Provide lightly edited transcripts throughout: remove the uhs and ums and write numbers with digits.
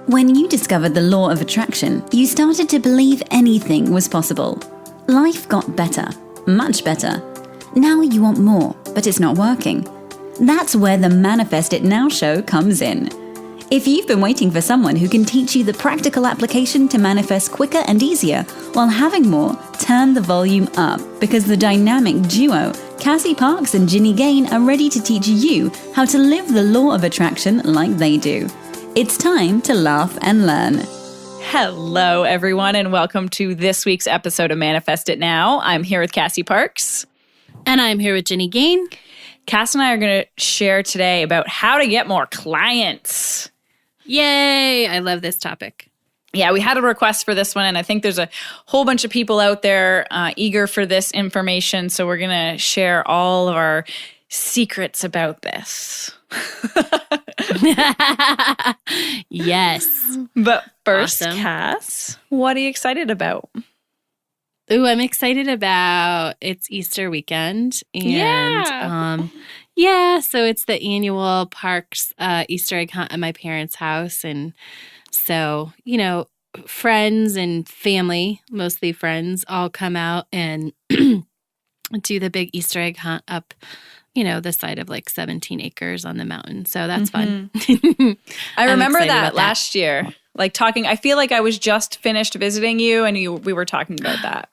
When you discovered the law of attraction, you started to believe anything was possible. Life got better, much better. Now you want more, but it's not working. That's where the Manifest It Now show comes in. If you've been waiting for someone who can teach you the practical application to manifest quicker and easier while having more, turn the volume up, because the dynamic duo, Cassie Parks and Ginny Gain, are ready to teach you how to live the law of attraction like they do. It's time to laugh and learn. Hello, everyone, and welcome to this week's episode of Manifest It Now. I'm here with Cassie Parks. And I'm here with Ginny Gain. Cass and I are going to share today about how to get more clients. Yay! I love this topic. Yeah, we had a request for this one, and I think there's a whole bunch of people out there eager for this information, so we're going to share all of our secrets about this. Yes. But first, Awesome. Cass, what are you excited about? Ooh, I'm excited about it's Easter weekend. And so it's the annual Parks Easter egg hunt at my parents' house. And so, friends and family, mostly friends, all come out and do the big Easter egg hunt up the side of like 17 acres on the mountain. So that's fun. I remember that last year, like talking, I feel like I was just finished visiting you and we were talking about that.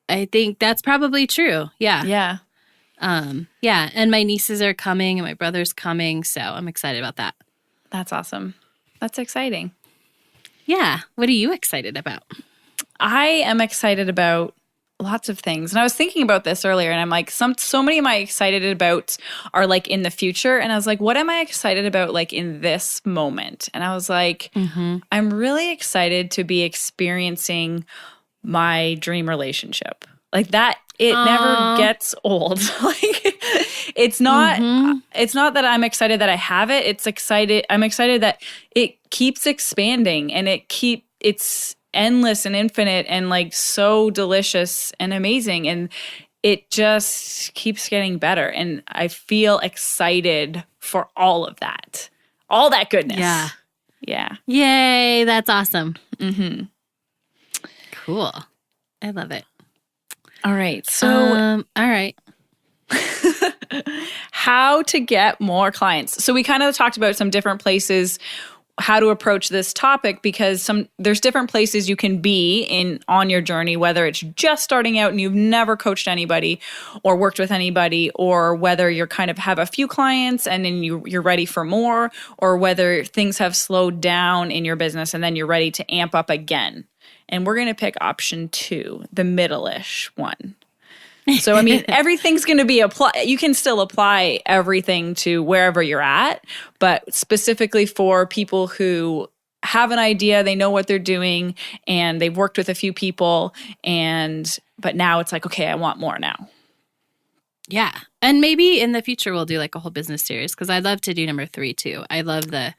I think that's probably true. Yeah. Yeah. And my nieces are coming and my brother's coming. So I'm excited about that. That's awesome. That's exciting. Yeah. What are you excited about? I am excited about lots of things. And I was thinking about this earlier and I'm like, so many of my excited about are like in the future. And I was like, what am I excited about like in this moment? And I was like, I'm really excited to be experiencing my dream relationship. Like that, it never gets old. Like it's not that I'm excited that I have it. I'm excited that it keeps expanding and it's endless and infinite and like so delicious and amazing. And it just keeps getting better. And I feel excited for all of that. All that goodness. Yeah. Yeah. Yay. That's awesome. Mm-hmm. Cool. I love it. All right. So, all right. how to get more clients. So we kind of talked about some different places how to approach this topic, because there's different places you can be on your journey, whether it's just starting out and you've never coached anybody or worked with anybody, or whether you're kind of have a few clients and then you're ready for more, or whether things have slowed down in your business and then you're ready to amp up again. And we're going to pick option 2, the middle-ish one. So, I mean, everything's going to be you can still apply everything to wherever you're at, but specifically for people who have an idea, they know what they're doing, and they've worked with a few people, but now it's like, okay, I want more now. Yeah. And maybe in the future we'll do like a whole business series, because I'd love to do number 3 too. I love the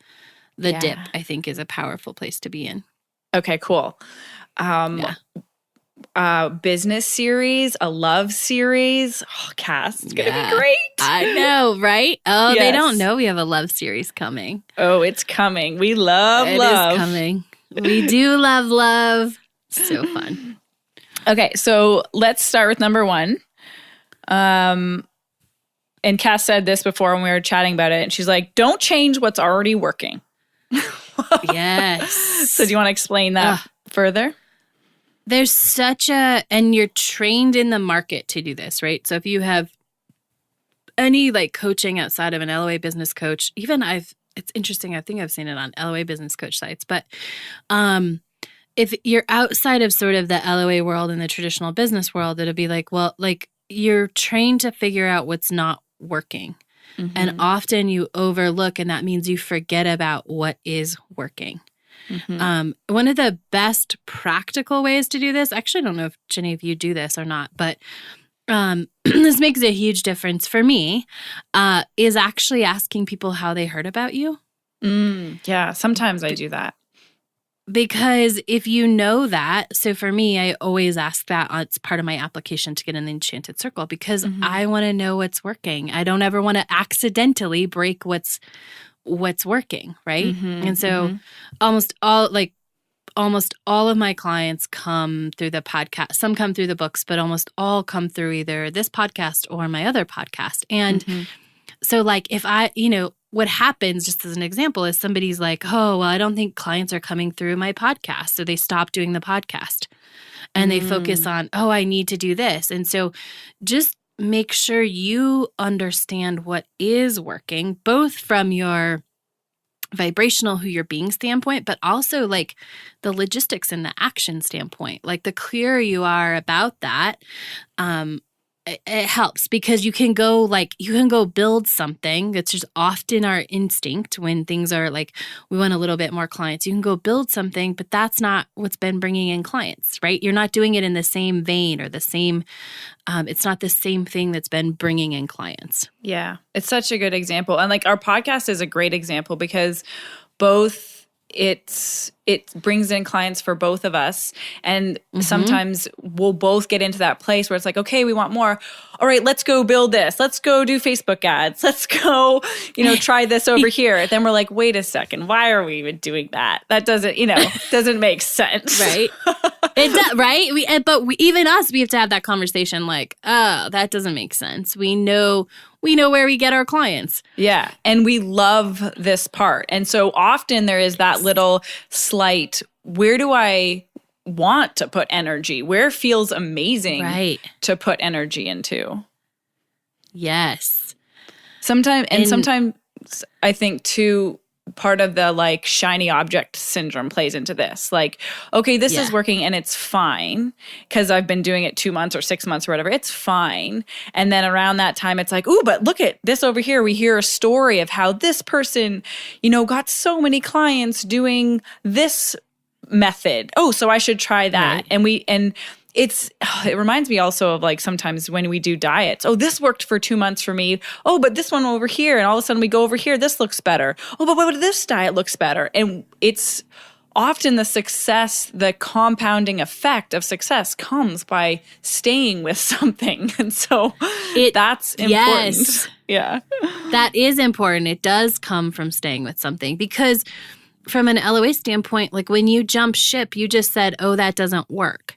dip, I think, is a powerful place to be in. Okay, cool. Business series, a love series. Oh, Cass, it's going to be great. I know, right? Oh, Yes. They don't know we have a love series coming. Oh, it's coming. We love love. It is coming. We do love love. So fun. Okay, so let's start with number 1. And Cass said this before when we were chatting about it, and she's like, don't change what's already working. Yes. So do you want to explain that further? There's and you're trained in the market to do this, right? So if you have any like coaching outside of an LOA business coach, it's interesting. I think I've seen it on LOA business coach sites, but if you're outside of sort of the LOA world and the traditional business world, it'll be like, well, like you're trained to figure out what's not working. And often you overlook, and that means you forget about what is working. One of the best practical ways to do this, actually, I don't know if Ginny, if you do this or not, but this makes a huge difference for me, is actually asking people how they heard about you. Yeah, sometimes I do that. Because if you know that, so for me, I always ask that. It's part of my application to get in the Enchanted Circle, because I want to know what's working. I don't ever want to accidentally break what's what's working, right? Mm-hmm, And so almost all of my clients come through the podcast. Some come through the books, but almost all come through either this podcast or my other podcast. And so like if what happens, just as an example, is somebody's like, oh, well, I don't think clients are coming through my podcast. So they stop doing the podcast and they focus on, oh, I need to do this. And so just make sure you understand what is working, both from your vibrational who you're being standpoint, but also like the logistics and the action standpoint. Like the clearer you are about that, it helps, because you can go build something. That's just often our instinct when things are like, we want a little bit more clients. You can go build something, but that's not what's been bringing in clients, right? You're not doing it in the same vein or the same, it's not the same thing that's been bringing in clients. Yeah, it's such a good example. And like our podcast is a great example because both it brings in clients for both of us. And sometimes we'll both get into that place where it's like, okay, we want more. All right, let's go build this. Let's go do Facebook ads. Let's go, try this over here. Then we're like, wait a second, why are we even doing that? That doesn't, doesn't make sense. Right. It does, right? Even us, we have to have that conversation like, oh, that doesn't make sense. We know where we get our clients. Yeah. And we love this part. And so often there is that little slight, where do I want to put energy? Where feels amazing to put energy into? Yes. Sometimes I think too, part of the like shiny object syndrome plays into this. Like, okay, this is working and it's fine because I've been doing it 2 months or 6 months or whatever. It's fine. And then around that time, it's like, ooh, but look at this over here. We hear a story of how this person, got so many clients doing this method. Oh, so I should try that. Right. And it reminds me also of like sometimes when we do diets. Oh, this worked for 2 months for me. Oh, but this one over here. And all of a sudden we go over here. This looks better. Oh, but this diet looks better. And it's often the compounding effect of success comes by staying with something. And so that's important. Yes. Yeah. That is important. It does come from staying with something, because from an LOA standpoint, like when you jump ship, you just said, oh, that doesn't work.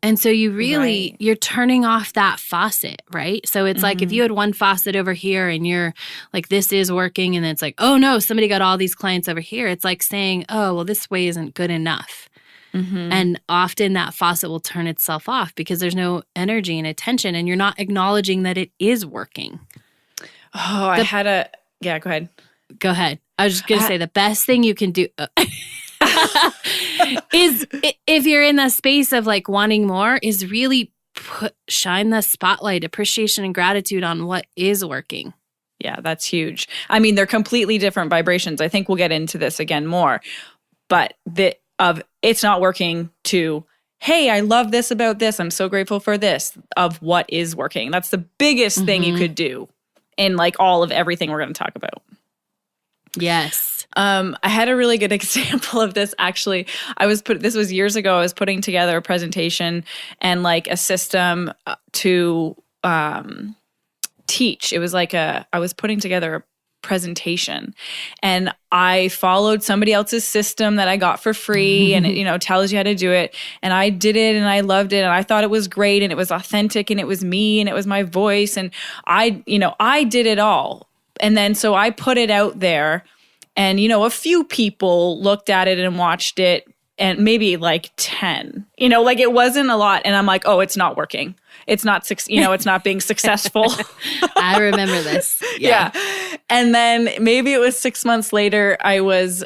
And so you're turning off that faucet, right? So it's like if you had one faucet over here and you're like, this is working, and then it's like, oh no, somebody got all these clients over here. It's like saying, oh, well, this way isn't good enough. And often that faucet will turn itself off because there's no energy and attention, and you're not acknowledging that it is working. Oh, go ahead. Go ahead. I was just going to say the best thing you can do is, if you're in the space of like wanting more, is really shine the spotlight, appreciation and gratitude on what is working. Yeah, that's huge. I mean, they're completely different vibrations. I think we'll get into this again more. But it's not working to, hey, I love this about this. I'm so grateful for this, of what is working. That's the biggest thing you could do in like all of everything we're going to talk about. Yes. I had a really good example of this actually. This was years ago. I was putting together a presentation and like a system to teach. It was like I was putting together a presentation, and I followed somebody else's system that I got for free, and it tells you how to do it. And I did it, and I loved it, and I thought it was great, and it was authentic, and it was me, and it was my voice, and I did it all. And then so I put it out there, and a few people looked at it and watched it, and maybe like 10. Like it wasn't a lot. And I'm like, oh, it's not working. It's not it's not being successful. I remember this. Yeah. And then maybe it was 6 months later, I was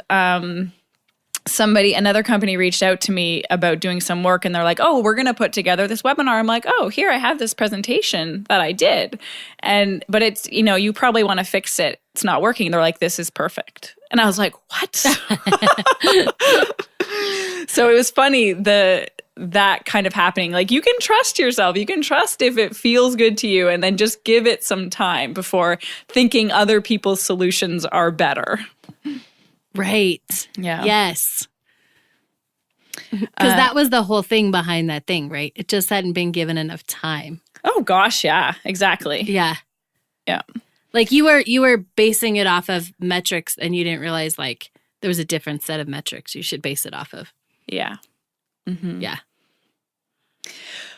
another company reached out to me about doing some work, and they're like, oh, we're going to put together this webinar. I'm like, oh, here, I have this presentation that I did. But it's, you probably want to fix it. It's not working. They're like, this is perfect. And I was like, what? So it was funny, that kind of happening. Like, you can trust yourself. You can trust if it feels good to you, and then just give it some time before thinking other people's solutions are better. Right. Yeah. Yes. Because that was the whole thing behind that thing, right? It just hadn't been given enough time. Oh, gosh. Yeah, exactly. Yeah. Yeah. Like you were basing it off of metrics and you didn't realize like there was a different set of metrics you should base it off of. Yeah. Mm-hmm. Yeah.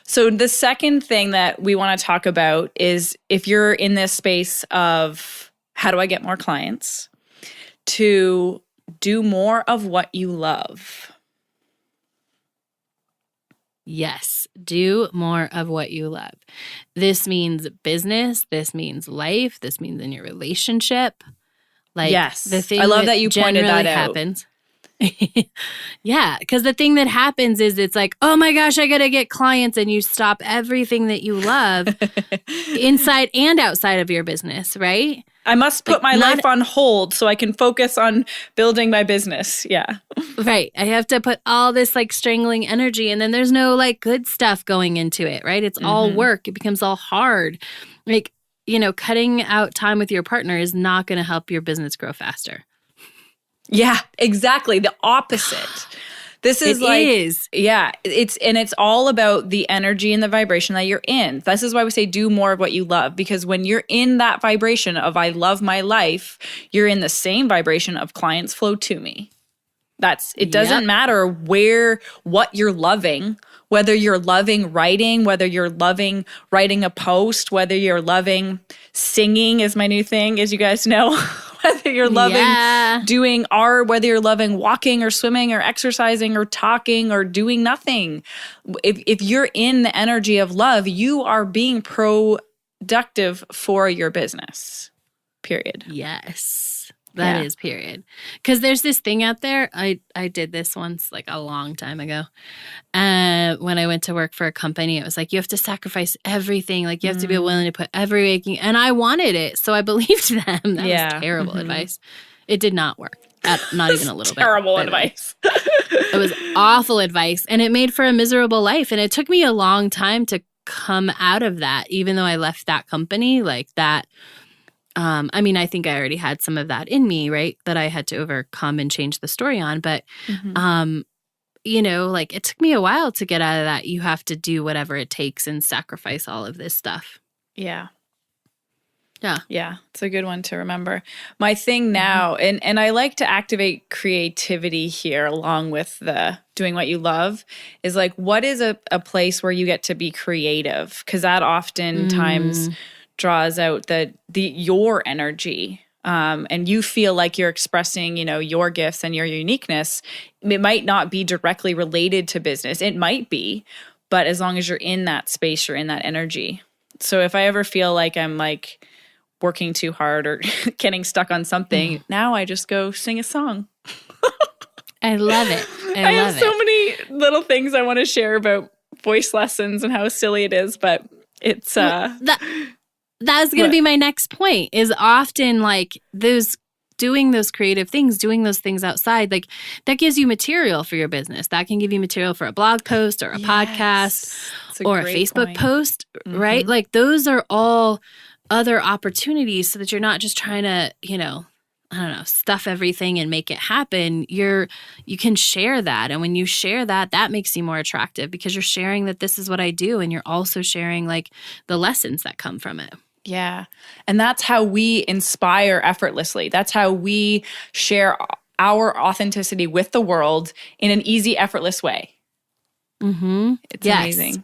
So the second thing that we want to talk about is if you're in this space of how do I get more clients, to do more of what you love. Yes, do more of what you love. This means business, this means life, this means in your relationship. Like yes, the thing I love that you pointed that out. Happens. Yeah, because the thing that happens is it's like, oh my gosh, I got to get clients, and you stop everything that you love inside and outside of your business, right? I must put my life on hold so I can focus on building my business. Yeah. Right. I have to put all this like strangling energy, and then there's no like good stuff going into it, right? It's all work. It becomes all hard. Like, cutting out time with your partner is not going to help your business grow faster. Yeah, exactly. The opposite. This is yeah, it's all about the energy and the vibration that you're in. This is why we say do more of what you love, because when you're in that vibration of I love my life, you're in the same vibration of clients flow to me. It doesn't matter what you're loving, whether you're loving writing, whether you're loving writing a post, whether you're loving singing is my new thing, as you guys know. Whether you're loving doing art, whether you're loving walking or swimming or exercising or talking or doing nothing. If you're in the energy of love, you are being productive for your business, period. Yes, that is period. Because there's this thing out there. I did this once like a long time ago. When I went to work for a company, it was like, you have to sacrifice everything. Like you have to be willing to put every waking. And I wanted it. So I believed them. That was terrible advice. It did not work. Not even a little bit. Terrible advice. It was awful advice. And it made for a miserable life. And it took me a long time to come out of that, even though I left that company like that. I think I already had some of that in me, right? That I had to overcome and change the story on. But, like it took me a while to get out of that. You have to do whatever it takes and sacrifice all of this stuff. Yeah. Yeah. Yeah. It's a good one to remember. My thing now, and I like to activate creativity here along with the doing what you love, is like, what is a place where you get to be creative? Because that oftentimes draws out your energy. And you feel like you're expressing, your gifts and your uniqueness. It might not be directly related to business. It might be, but as long as you're in that space, you're in that energy. So if I ever feel like I'm like working too hard or getting stuck on something, now I just go sing a song. I love it. I have so many little things I want to share about voice lessons and how silly it is, but it's That's going to be my next point, is often like doing those creative things, doing those things outside, like that gives you material for your business. That can give you material for a blog post or a podcast or a Facebook post, right? Like those are all other opportunities so that you're not just trying to, stuff everything and make it happen. You can share that. And when you share that, that makes you more attractive because you're sharing that this is what I do. And you're also sharing like the lessons that come from it. Yeah. And that's how we inspire effortlessly. That's how we share our authenticity with the world in an easy, effortless way. It's amazing.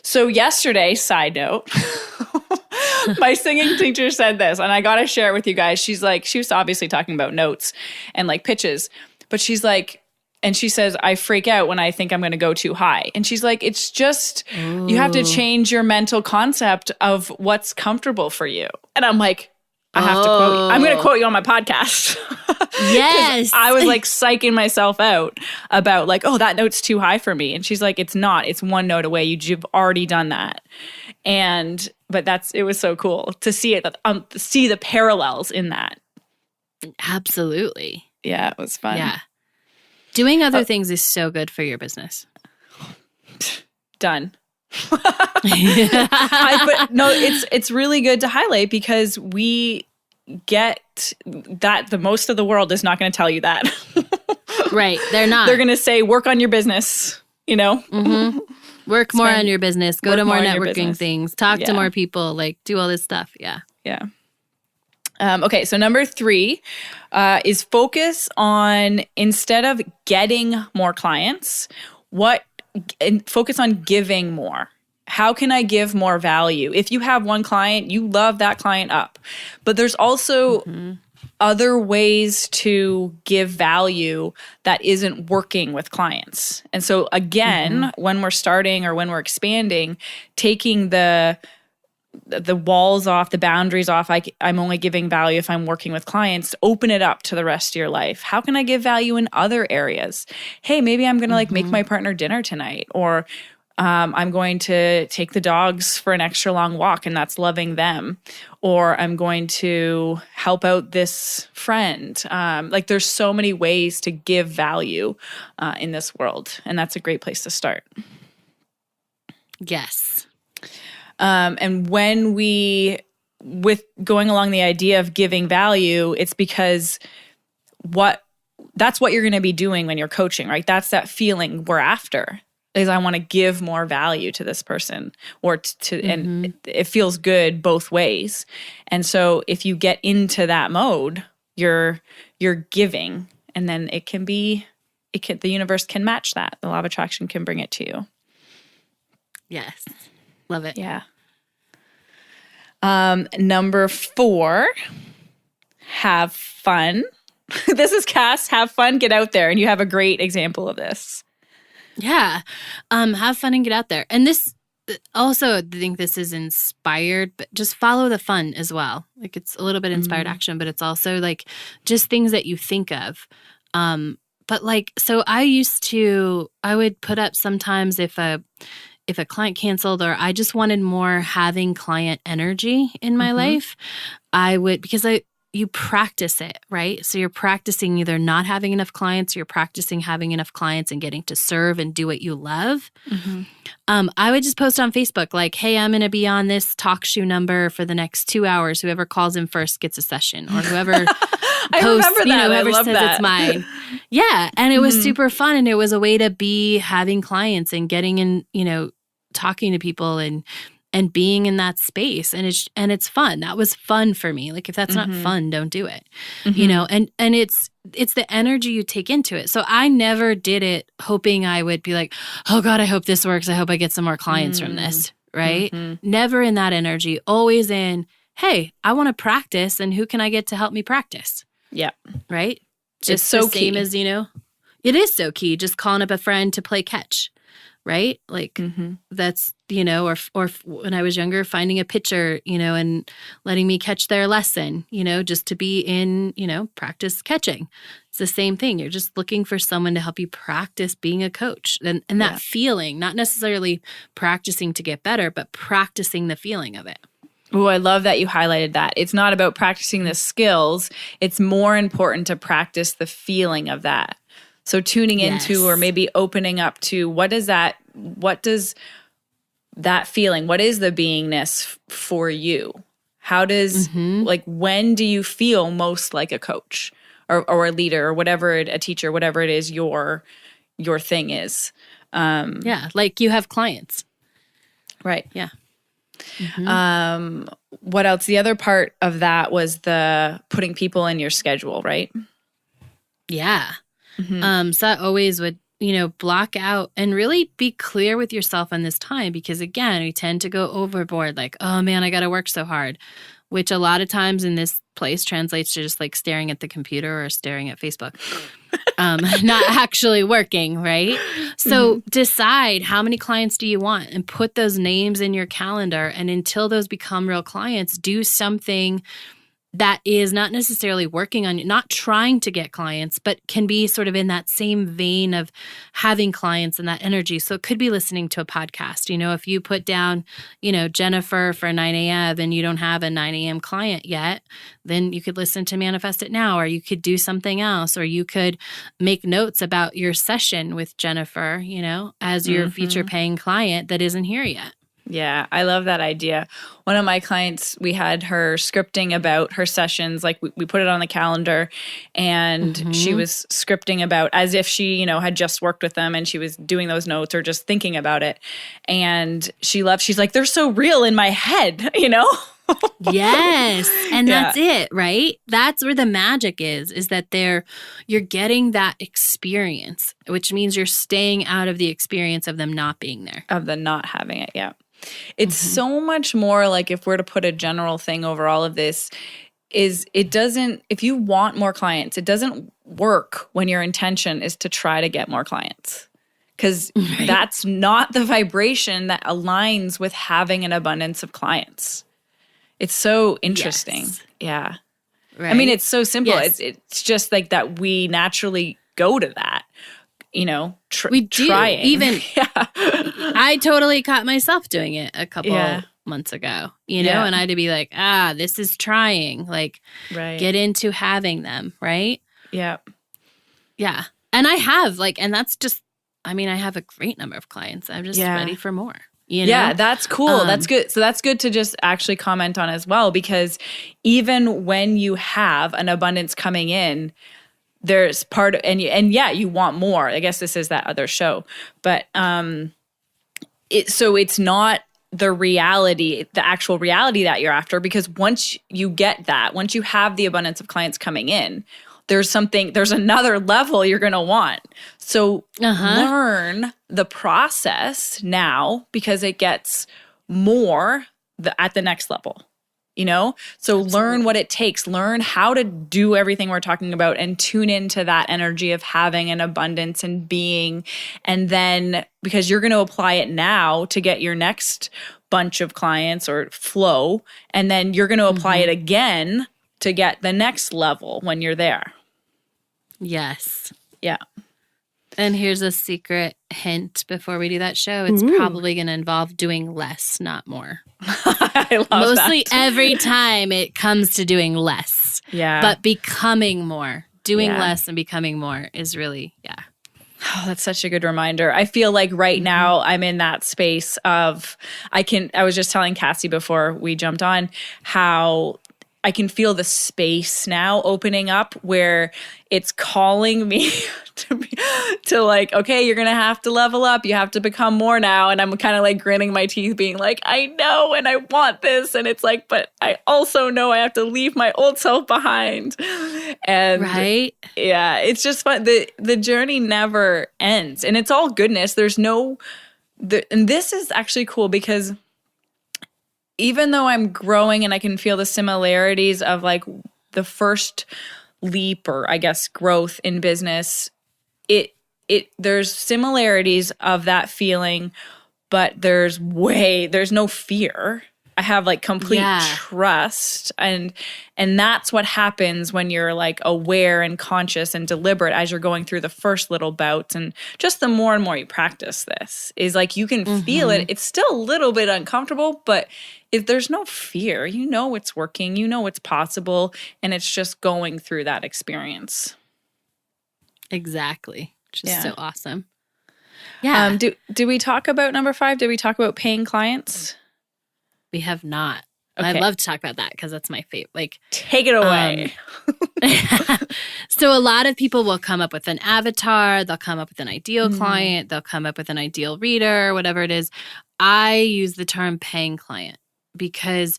So yesterday, side note, my singing teacher said this, and I got to share it with you guys. She was obviously talking about notes and like pitches, but she's like, and she says, I freak out when I think I'm going to go too high. And she's like, it's just, you have to change your mental concept of what's comfortable for you. And I'm like, I have to quote you. I'm going to quote you on my podcast. Yes. I was like psyching myself out about like, oh, that note's too high for me. And she's like, it's not. It's one note away. You've already done that. But it was so cool to see it, see the parallels in that. Absolutely. Yeah, it was fun. Yeah. Doing other things is so good for your business. Done. But no, it's really good to highlight because we get that the most of the world is not going to tell you that. Right. They're not. They're going to say, work on your business, Work more on your business. Go to more networking things. Talk to more people. Like do all this stuff. Yeah. Yeah. Okay, so number 3 is focus on, instead of getting more clients, focus on giving more. How can I give more value? If you have one client, you love that client up. But there's also other ways to give value that isn't working with clients. And so again, when we're starting or when we're expanding, taking the walls off, the boundaries off, I'm only giving value if I'm working with clients, open it up to the rest of your life. How can I give value in other areas? Hey, maybe I'm going to make my partner dinner tonight, or I'm going to take the dogs for an extra long walk, and that's loving them. Or I'm going to help out this friend. There's so many ways to give value in this world, and that's a great place to start. Yes. And when with going along the idea of giving value, it's because that's what you're going to be doing when you're coaching, right? That's that feeling we're after, is I want to give more value to this person, or and it feels good both ways. And so if you get into that mode, you're giving, and then the universe can match that. The law of attraction can bring it to you. Yes. Love it. Yeah. Number 4, have fun. This is Cass. Have fun, get out there. And you have a great example of this. Yeah. Have fun and get out there. And this also, I think this is inspired, but just follow the fun as well. Like, it's a little bit inspired action, but it's also like just things that you think of. But like, so I would put up sometimes if a client canceled, or I just wanted more having client energy in my life, I would, because you practice it, right? So you're practicing either not having enough clients, or you're practicing having enough clients and getting to serve and do what you love. I would just post on Facebook like, hey, I'm going to be on this talk show number for the next 2 hours. Whoever calls in first gets a session, or whoever I posts, remember that. whoever I love says that. it's mine. Yeah. And it was super fun. And it was a way to be having clients and getting in, talking to people and being in that space. And it's fun. That was fun for me. Like, if that's not fun, don't do it, and it's the energy you take into it. So I never did it hoping I would be like, oh God, I hope this works. I hope I get some more clients from this. Right. Never in that energy, always in, hey, I want to practice, and who can I get to help me practice? Yeah. Right. Just It's so the same key. as, it is so key. Just calling up a friend to play catch. Right? Like that's, or when I was younger, finding a pitcher, and letting me catch their lesson, just to be in, practice catching. It's the same thing. You're just looking for someone to help you practice being a coach. And that feeling, not necessarily practicing to get better, but practicing the feeling of it. Oh, I love that you highlighted that. It's not about practicing the skills. It's more important to practice the feeling of that. So tuning into, or maybe opening up to, what does that feeling, what is the beingness for you? How does, when do you feel most like a coach or a leader, or whatever, a teacher, whatever it is your thing is? Like you have clients. Right. Yeah. What else? The other part of that was the putting people in your schedule, right? Yeah. So I always would, block out and really be clear with yourself on this time, because again, we tend to go overboard, like, oh man, I got to work so hard, which a lot of times in this place translates to just like staring at the computer or staring at Facebook, not actually working, right? So decide how many clients do you want, and put those names in your calendar. And until those become real clients, do something that is not necessarily working on you, not trying to get clients, but can be sort of in that same vein of having clients and that energy. So it could be listening to a podcast. If you put down, Jennifer for 9 a.m. and you don't have a 9 a.m. client yet, then you could listen to Manifest It Now, or you could do something else, or you could make notes about your session with Jennifer, as your future paying client that isn't here yet. Yeah, I love that idea. One of my clients, we had her scripting about her sessions. Like we put it on the calendar, and she was scripting about as if she, had just worked with them, and she was doing those notes or just thinking about it. And she's like, they're so real in my head, Yes. And Yeah. that's it, right? That's where the magic is that you're getting that experience, which means you're staying out of the experience of them not being there. Of the not having it. Yeah. It's so much more like, if we're to put a general thing over all of this, is it doesn't, if you want more clients, it doesn't work when your intention is to try to get more clients. Because that's not the vibration that aligns with having an abundance of clients. It's so interesting. Yes. Yeah. Right? I mean, it's so simple. Yes. It's just like that we naturally go to that, We do. trying. Even Yeah. I totally caught myself doing it a couple months ago, and I had to be like, this is trying, like, Right. get into having them, right? Yeah. Yeah. And I have, and that's just, I have a great number of clients. I'm just ready for more. Yeah, that's cool. That's good. So that's good to just actually comment on as well, because even when you have an abundance coming in, there's part of, you want more. I guess this is that other show, but it's not the reality, the actual reality that you're after, because once you have the abundance of clients coming in, there's another level you're going to want. So learn the process now, because it gets more at the next level, So Absolutely. Learn what it takes, learn how to do everything we're talking about, and tune into that energy of having an abundance and being. And then, because you're going to apply it now to get your next bunch of clients or flow, and then you're going to apply it again to get the next level when you're there. Yes. Yeah. And here's a secret hint before we do that show. It's probably going to involve doing less, not more. I love Mostly that. every time it comes to doing less. Yeah. But becoming more. Doing less and becoming more is really, Oh, that's such a good reminder. I feel like right now I'm in that space of, I was just telling Cassie before we jumped on how I can feel the space now opening up where it's calling me to like, okay, you're going to have to level up. You have to become more now. And I'm kind of like grinning my teeth being like, I know, and I want this. And it's like, but I also know I have to leave my old self behind. And yeah, it's just fun. The journey never ends, and it's all goodness. And this is actually cool, because even though I'm growing and I can feel the similarities of like the first leap, or I guess growth in business, there's similarities of that feeling, but there's no fear. I have like complete trust, and that's what happens when you're like aware and conscious and deliberate as you're going through the first little bouts. And just the more and more you practice this, is like you can feel it. It's still a little bit uncomfortable, but if there's no fear, it's working, it's possible, and it's just going through that experience. Exactly. Which is so awesome. Yeah. Do we talk about number 5? Did we talk about paying clients? We have not. Okay. I'd love to talk about that, because that's my favorite. Like, take it away. So a lot of people will come up with an avatar. They'll come up with an ideal client. They'll come up with an ideal reader, whatever it is. I use the term paying client, because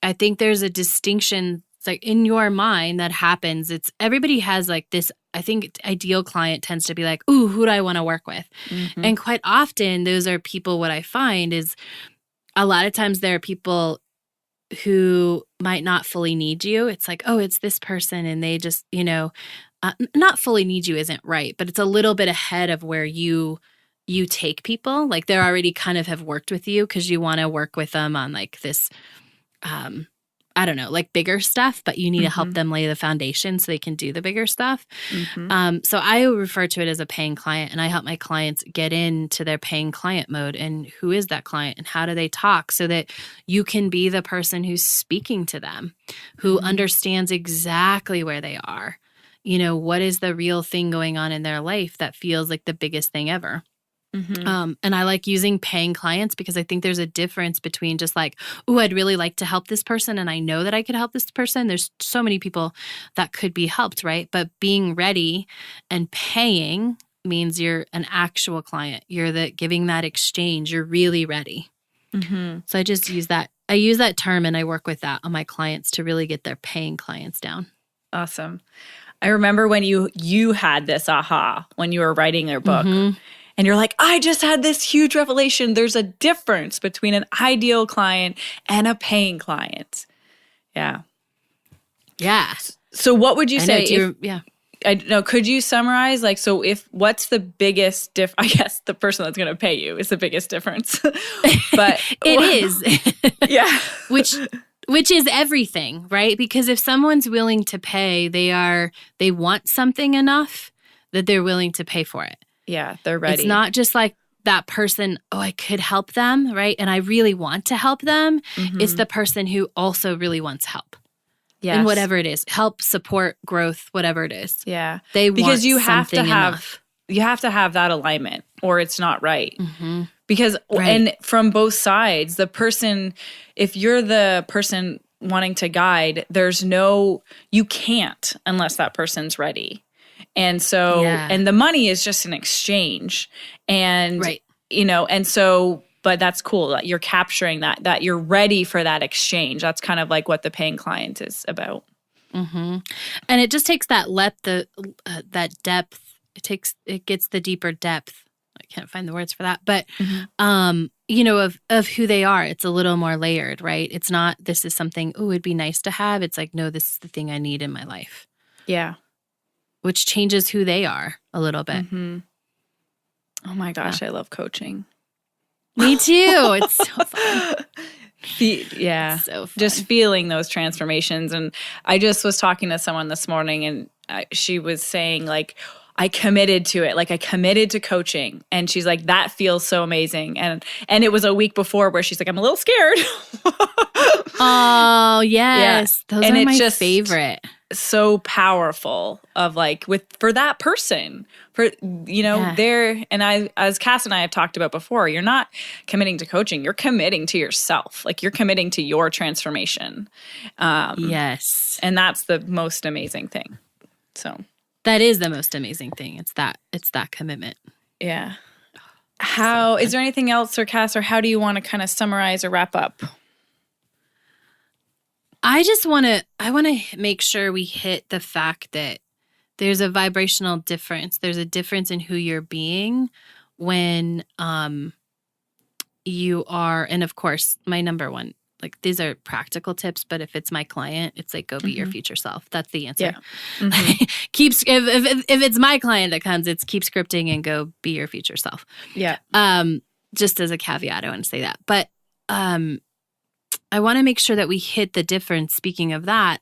I think there's a distinction. It's like in your mind that happens. It's everybody has like this. I think ideal client tends to be like, ooh, who do I want to work with? And quite often those are people, what I find is a lot of times there are people who might not fully need you. It's like, oh, it's this person, and they just, not fully need you isn't right, but it's a little bit ahead of where you take people. Like they're already kind of have worked with you because you want to work with them on like this, I don't know, like bigger stuff, but you need to help them lay the foundation so they can do the bigger stuff. So I refer to it as a paying client, and I help my clients get into their paying client mode. And who is that client and how do they talk, so that you can be the person who's speaking to them, who understands exactly where they are. What is the real thing going on in their life that feels like the biggest thing ever. And I like using paying clients because I think there's a difference between just like, oh, I'd really like to help this person and I know that I could help this person. There's so many people that could be helped, right? But being ready and paying means you're an actual client. You're giving that exchange. You're really ready. So I just use that use that term and I work with that on my clients to really get their paying clients down. Awesome. I remember when you had this aha when you were writing your book. And you're like, I just had this huge revelation. There's a difference between an ideal client and a paying client. Yeah. Yeah. So what would you say? Could you summarize what's the biggest I guess the person that's going to pay you is the biggest difference. But it is. Yeah. Which is everything, right? Because if someone's willing to pay, they want something enough that they're willing to pay for it. Yeah, they're ready. It's not just like that person, I could help them, right? And I really want to help them. It's the person who also really wants help. Yes. And whatever it is, help, support, growth, whatever it is. Yeah. Because you have to have that alignment or it's not right. Because and from both sides, the person, if you're the person wanting to guide, you can't unless that person's ready. And so, and the money is just an exchange. And, but that's cool that you're capturing that you're ready for that exchange. That's kind of like what the paying client is about. And it just takes that that depth. It gets the deeper depth. I can't find the words for that, but, of who they are. It's a little more layered, right? It's not, this is something, it'd be nice to have. It's like, no, this is the thing I need in my life. Yeah. Which changes who they are a little bit. Oh my gosh, I love coaching. Me too. It's so fun. So fun. Just feeling those transformations. And I just was talking to someone this morning and she was saying I committed to it. I committed to coaching. And she's like, that feels so amazing. And it was a week before where she's like, I'm a little scared. Oh, yes. Yeah. Those are my favorite. So powerful of for that person there. And as Cass and I have talked about before, you're not committing to coaching, you're committing to yourself. You're committing to your transformation. Yes. And that's the most amazing thing. So that is the most amazing thing. It's that commitment. Yeah. Is there anything else, or Cass, or how do you want to kind of summarize or wrap up? I want to make sure we hit the fact that there's a vibrational difference. There's a difference in who you're being when you are, and of course, my number one, these are practical tips, but if it's my client, it's go be your future self. That's the answer. Yeah. If it's my client that comes, it's keep scripting and go be your future self. Yeah. Just as a caveat, I want to say that. But I want to make sure that we hit the difference, speaking of that,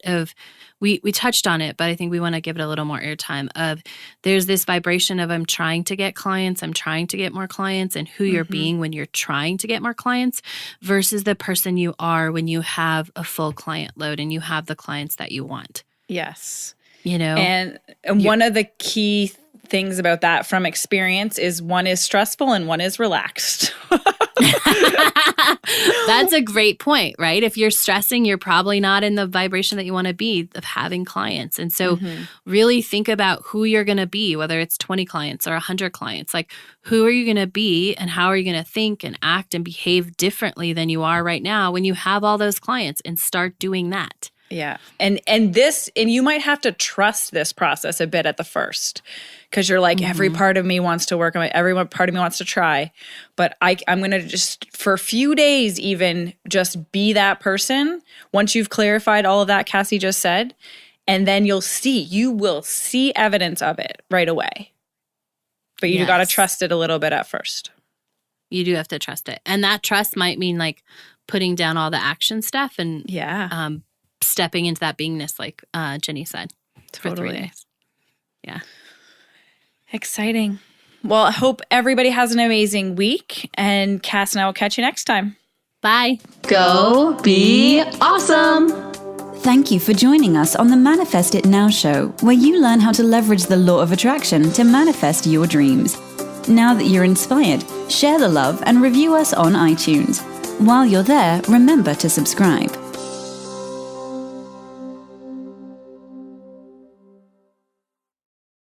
we touched on it, but I think we want to give it a little more airtime of there's this vibration of I'm trying to get clients, I'm trying to get more clients, and who you're being when you're trying to get more clients versus the person you are when you have a full client load and you have the clients that you want. Yes. And one of the key things about that from experience is one is stressful and one is relaxed. That's a great point, right? If you're stressing, you're probably not in the vibration that you want to be of having clients. And so really think about who you're going to be, whether it's 20 clients or 100 clients. Who are you going to be and how are you going to think and act and behave differently than you are right now when you have all those clients, and start doing that. Yeah. And you might have to trust this process a bit at the first, because you're every part of me wants to work on it. Every part of me wants to try, but I'm going to just for a few days, even just be that person. Once you've clarified all of that Cassie just said, and then you will see evidence of it right away, but you got to trust it a little bit at first. You do have to trust it. And that trust might mean putting down all the action stuff and stepping into that beingness, like Jenny said, for 3 days. Yeah. Exciting. Well, I hope everybody has an amazing week, and Cass and I will catch you next time. Bye. Go be awesome. Thank you for joining us on the Manifest It Now show, where you learn how to leverage the law of attraction to manifest your dreams. Now that you're inspired, share the love and review us on iTunes. While you're there, remember to subscribe.